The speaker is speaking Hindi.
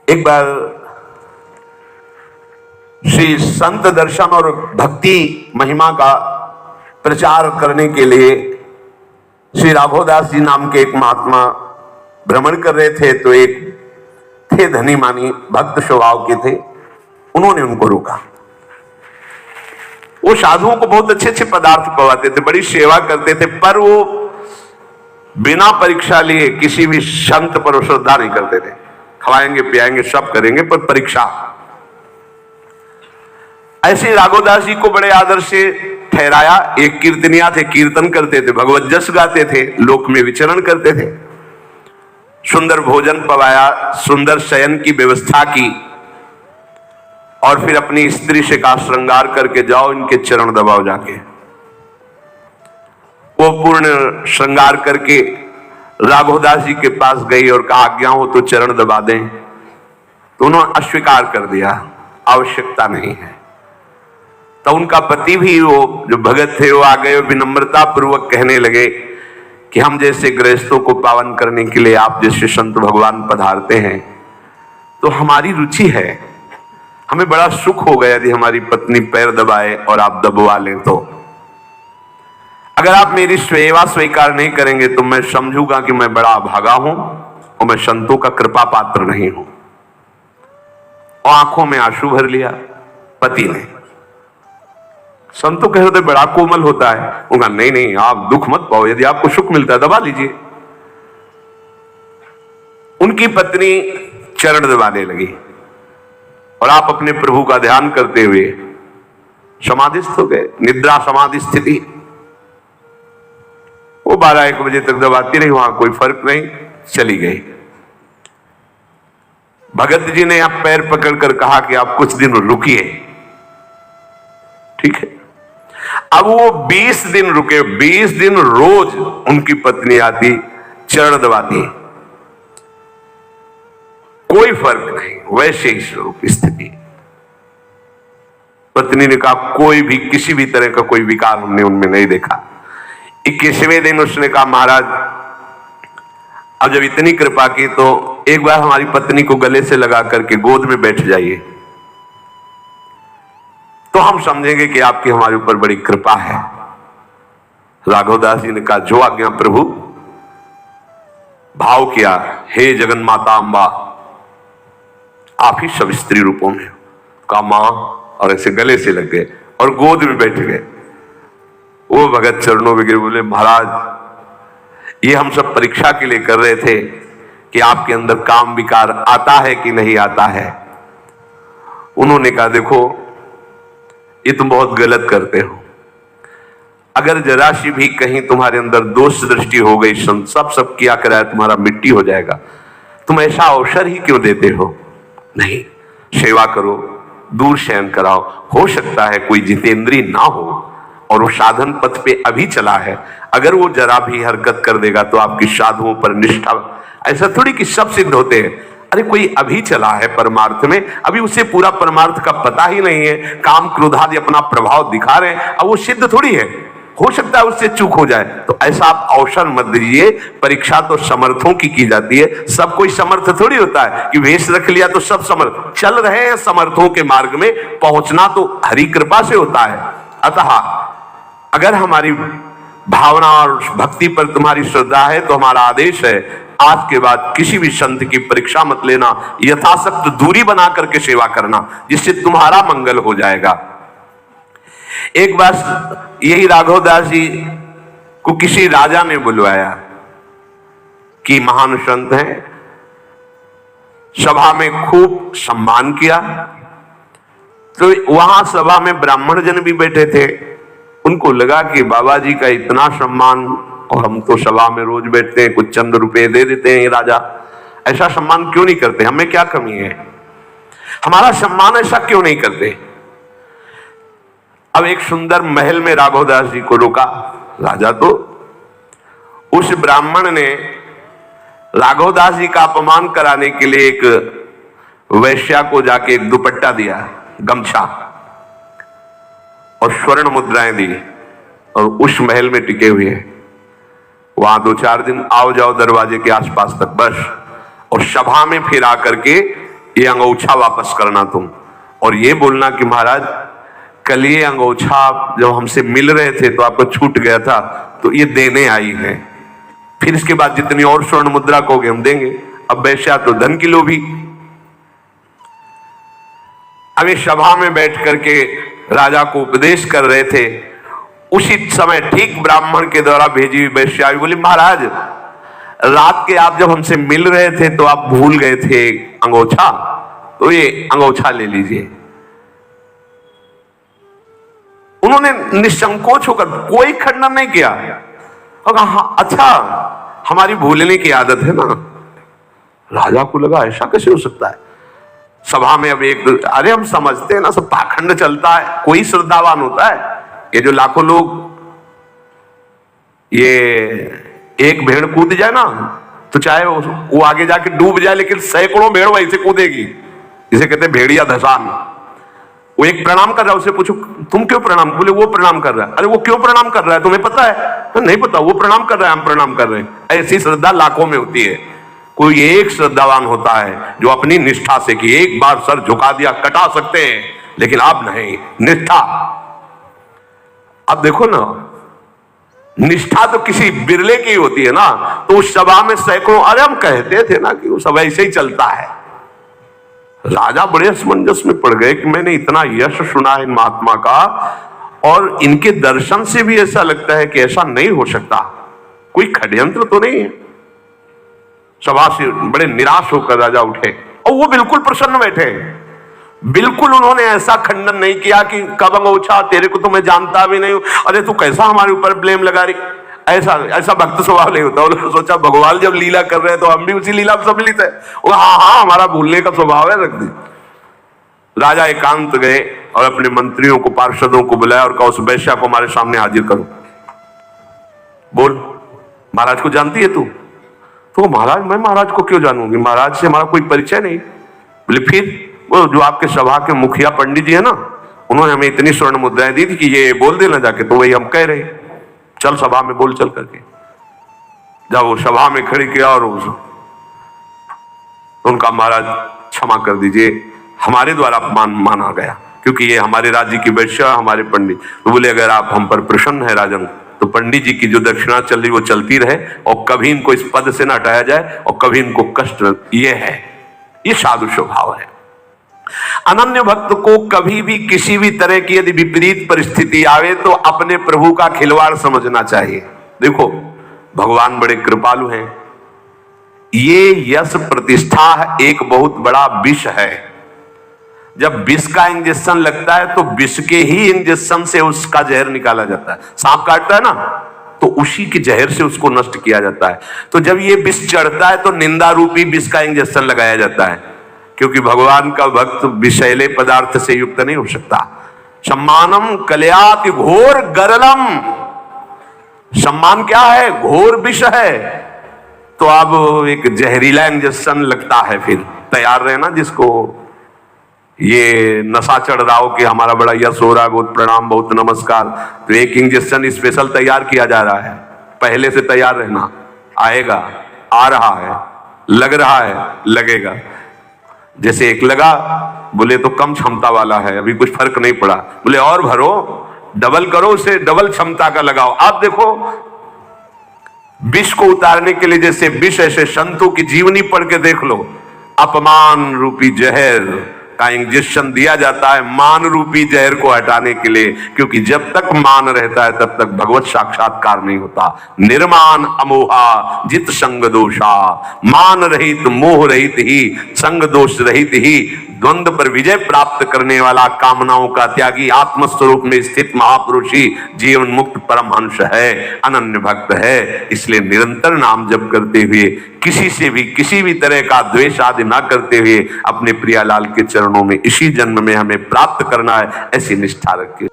एक बार श्री संत दर्शन और भक्ति महिमा का प्रचार करने के लिए श्री राघवदास जी नाम के एक महात्मा भ्रमण कर रहे थे। तो एक थे धनी मानी भक्त स्वभाव के थे, उन्होंने उनको रोका। वो साधुओं को बहुत अच्छे अच्छे पदार्थ पवाते थे, बड़ी सेवा करते थे, पर वो बिना परीक्षा लिए किसी भी संत पर श्रद्धा नहीं करते थे। खवाएंगे पियाएंगे सब करेंगे, पर परीक्षा। ऐसे राघवदास जी को बड़े आदर से ठहराया। एक कीर्तनिया थे, कीर्तन करते थे, भगवत जस गाते थे, लोक में विचरण करते थे। सुंदर भोजन पवाया, सुंदर शयन की व्यवस्था की, और फिर अपनी स्त्री से कहा श्रृंगार करके जाओ, इनके चरण दबाओ जाके। वो पूर्ण श्रृंगार करके राघवदास जी के पास गई और कहा आज्ञा हो तो चरण दबा दें। तो उन्होंने अस्वीकार कर दिया, आवश्यकता नहीं है। तो उनका पति भी, वो जो भगत थे, वो आ गए और विनम्रता पूर्वक कहने लगे कि हम जैसे गृहस्थों को पावन करने के लिए आप जैसे संत भगवान पधारते हैं, तो हमारी रुचि है, हमें बड़ा सुख होगा यदि हमारी पत्नी पैर दबाए और आप दबवा लें। तो अगर आप मेरी सेवा स्वीकार नहीं करेंगे तो मैं समझूंगा कि मैं बड़ा अभागा हूं और मैं संतों का कृपा पात्र नहीं हूं। और आंखों में आंसू भर लिया पति ने। संतों के हृदय बड़ा कोमल होता है। उनका नहीं नहीं, आप दुख मत पाओ, यदि आपको सुख मिलता है दबा लीजिए। उनकी पत्नी चरण दबाने लगी और आप अपने प्रभु का ध्यान करते हुए समाधिस्थ हो गए, निद्रा समाधि स्थिति। वो 12-1 बजे तक दबाती रही, वहां कोई फर्क नहीं, चली गई। भगत जी ने आप पैर पकड़कर कहा कि आप कुछ दिन रुकिए, ठीक है। अब वो 20 दिन रुके, 20 दिन रोज उनकी पत्नी आती, चरण दबाती, कोई फर्क नहीं, वैसे ही स्वरूप स्थिति। पत्नी ने कहा कोई भी किसी भी तरह का कोई विकार हमने उनमें नहीं देखा। 21वें दिन उसने कहा महाराज अब जब इतनी कृपा की तो एक बार हमारी पत्नी को गले से लगा करके गोद में बैठ जाइए, तो हम समझेंगे कि आपकी हमारे ऊपर बड़ी कृपा है। राघवदास जी ने कहा जो आज्ञा प्रभु। भाव किया, हे जगन माता अम्बा, आप ही सब स्त्री रूपों में, कहा मां, और ऐसे गले से लग गए और गोद में बैठ गए। वो भगत चरणों में गिर बोले महाराज ये हम सब परीक्षा के लिए कर रहे थे कि आपके अंदर काम विकार आता है कि नहीं आता है। उन्होंने कहा देखो ये तुम बहुत गलत करते हो, अगर जरा सी भी कहीं तुम्हारे अंदर दोष दृष्टि हो गई, सब किया कराया तुम्हारा मिट्टी हो जाएगा। तुम ऐसा अवसर ही क्यों देते हो? नहीं, सेवा करो, दूर शयन कराओ। हो सकता है कोई जितेंद्री ना हो और वो साधन पथ पे अभी चला है, अगर वो जरा भी हरकत कर देगा तो आपकी साधुओं पर निष्ठा। ऐसा थोड़ी कि सब सिद्ध होते हैं। अरे कोई अभी चला है परमार्थ में, अभी उसे पूरा परमार्थ का पता ही नहीं है, काम क्रोधादि अपना प्रभाव दिखा रहे हैं, अब वो सिद्ध थोड़ी है, हो सकता है उससे चूक हो जाए। तो ऐसा आप अवसर मत दीजिए। परीक्षा तो समर्थों की जाती है, सब कोई समर्थ थोड़ी होता है कि वेश रख लिया तो सब समर्थ। चल रहे हैं समर्थों के मार्ग में, पहुंचना तो हरि कृपा से होता है। अतः अगर हमारी भावना और भक्ति पर तुम्हारी श्रद्धा है तो हमारा आदेश है आज के बाद किसी भी संत की परीक्षा मत लेना, यथाशक्त दूरी बना करके सेवा करना, जिससे तुम्हारा मंगल हो जाएगा। एक बार यही राघवदास जी को किसी राजा ने बुलवाया कि महान संत हैं, सभा में खूब सम्मान किया। तो वहां सभा में ब्राह्मण जन भी बैठे थे, उनको लगा कि बाबा जी का इतना सम्मान और हम तो सभा में रोज बैठते हैं, कुछ चंद रुपए दे देते हैं, ये राजा ऐसा सम्मान क्यों नहीं करते? हमें क्या कमी है, हमारा सम्मान ऐसा क्यों नहीं करते? अब एक सुंदर महल में राघवदास जी को रोका राजा। तो उस ब्राह्मण ने राघवदास जी का अपमान कराने के लिए एक वैश्या को जाके एक दुपट्टा दिया, गमछा, और स्वर्ण मुद्राएं दी, और उस महल में टिके हुए हैं। वहां 2-4 दिन आओ जाओ दरवाजे के आसपास तक बस, और सभा में फिर आकर के ये अंगोछा वापस करना तुम, और ये बोलना कि महाराज कल ये अंगोछा जब हमसे मिल रहे थे तो आपको छूट गया था, तो ये देने आई है, फिर इसके बाद जितनी और स्वर्ण मुद्रा कहोगे हम देंगे। अब वैश्या तो धन की लोभी। अभी सभा में बैठ करके राजा को उपदेश कर रहे थे, उसी समय ठीक ब्राह्मण के द्वारा भेजी हुई वैश्या बोली, महाराज रात के आप जब हमसे मिल रहे थे तो आप भूल गए थे अंगोछा, तो ये अंगोछा ले लीजिए। उन्होंने निसंकोच होकर कोई खंडन नहीं किया और कहा हाँ, अच्छा हमारी भूलने की आदत है ना। राजा को लगा ऐसा कैसे हो सकता है। सभा में अब एक, अरे हम समझते हैं ना सब पाखंड चलता है, कोई श्रद्धावान होता है। ये जो लाखों लोग, ये एक भेड़ कूद जाए ना तो चाहे वो आगे जाके डूब जाए, लेकिन सैकड़ों भेड़ वहीं से कूदेगी। इसे कहते हैं भेड़िया धसान। वो एक प्रणाम कर रहा है, उसे पूछो तुम क्यों प्रणाम, बोले वो प्रणाम कर रहा है। अरे वो क्यों प्रणाम कर रहा है तुम्हें पता है? तो नहीं पता, वो प्रणाम कर रहा है हम प्रणाम कर रहे हैं। ऐसी श्रद्धा लाखों में होती है। कोई एक श्रद्धावान होता है जो अपनी निष्ठा से, कि एक बार सर झुका दिया कटा सकते हैं, लेकिन अब नहीं, निष्ठा। अब देखो ना, निष्ठा तो किसी बिरले की होती है ना। तो उस सभा में सैकड़ों, अरे हम कहते थे ना कि वो सब ऐसे ही चलता है। राजा बड़े असमंजस में पड़ गए कि मैंने इतना यश सुना है इन महात्मा का, और इनके दर्शन से भी ऐसा लगता है कि ऐसा नहीं हो सकता, कोई षड्यंत्र तो नहीं है। सभा से बड़े निराश होकर राजा उठे और वो बिल्कुल प्रसन्न बैठे। बिल्कुल उन्होंने ऐसा खंडन नहीं किया कि कब अंगोछा, तेरे को तो मैं जानता भी नहीं हूं, अरे तू कैसा हमारे ऊपर ब्लेम लगा रही। ऐसा भक्त स्वभाव नहीं होता। उन्होंने सोचा भगवान जब लीला कर रहे हैं तो हम भी उसी लीला में सम्मिलित है। हाँ हाँ, हमारा भूलने का स्वभाव है, रख दी। राजा एकांत गए और अपने मंत्रियों को, पार्षदों को बुलाया और कहा उस वैश्या को हमारे सामने हाजिर करो। बोल, महाराज को जानती है तू? तो महाराज, मैं महाराज को क्यों जानूंगी, महाराज से हमारा कोई परिचय नहीं। बोले फिर? वो जो आपके सभा के मुखिया पंडित जी है ना, उन्होंने हमें इतनी स्वर्ण मुद्राएं दी थी कि ये बोल देना जाके, तो वही हम कह रहे, चल सभा में बोल चल करके। जब वो सभा में खड़ी किया और उनका, महाराज क्षमा कर दीजिए, हमारे द्वारा अपमान माना गया, क्योंकि ये हमारे राज्य की वैश्या, हमारे पंडित। तो बोले अगर आप हम पर प्रसन्न है राजन, तो पंडित जी की जो दक्षिणा चल रही वो चलती रहे, और कभी इनको इस पद से ना हटाया जाए और कभी इनको कष्ट, ये है, ये साधु स्वभाव है। अनन्य भक्त को कभी भी किसी भी तरह की यदि विपरीत परिस्थिति आवे तो अपने प्रभु का खिलवाड़ समझना चाहिए। देखो भगवान बड़े कृपालु हैं। ये यश प्रतिष्ठा एक बहुत बड़ा विष है। जब विष का इंजेक्शन लगता है तो विष के ही इंजेक्शन से उसका जहर निकाला जाता है। सांप काटता है ना, तो उसी के जहर से उसको नष्ट किया जाता है। तो जब ये विष चढ़ता है तो निंदा रूपी विष का इंजेक्शन लगाया जाता है, क्योंकि भगवान का भक्त विषैले पदार्थ से युक्त नहीं हो सकता। सम्मानम कल्याति घोर गरलम, सम्मान क्या है? घोर विष है। तो अब एक जहरीला इंजेक्शन लगता है, फिर तैयार रहना। जिसको ये नशा चढ़ रहा हो कि हमारा बड़ा यश हो रहा है, बहुत प्रणाम, बहुत नमस्कार, तो एक इंजेक्शन स्पेशल तैयार किया जा रहा है। पहले से तैयार रहना, आएगा, आ रहा है, लग रहा है, लगेगा। जैसे एक लगा, बोले तो कम क्षमता वाला है, अभी कुछ फर्क नहीं पड़ा, बोले और भरो, डबल करो, उसे डबल क्षमता का लगाओ। आप देखो विष को उतारने के लिए जैसे विष, ऐसे संतों की जीवनी पढ़ के देख लो। अपमान रूपी जहर का इंजेक्शन दिया जाता है मान रूपी जहर को हटाने के लिए, क्योंकि जब तक मान रहता है तब तक भगवत साक्षात्कार नहीं होता। निर्मान अमोहा जित संग दोषा, मान रहित मोह रहित ही, संग दोष रहित ही द्वंद्व पर विजय प्राप्त करने वाला, कामनाओं का त्यागी, आत्मस्वरूप में स्थित महापुरुष ही जीवन मुक्त परमहंस है, अनन्य भक्त है। इसलिए निरंतर नाम जप करते हुए, किसी से भी किसी भी तरह का द्वेष आदि ना करते हुए अपने प्रियालाल के चरणों में इसी जन्म में हमें प्राप्त करना है, ऐसी निष्ठा रखिए।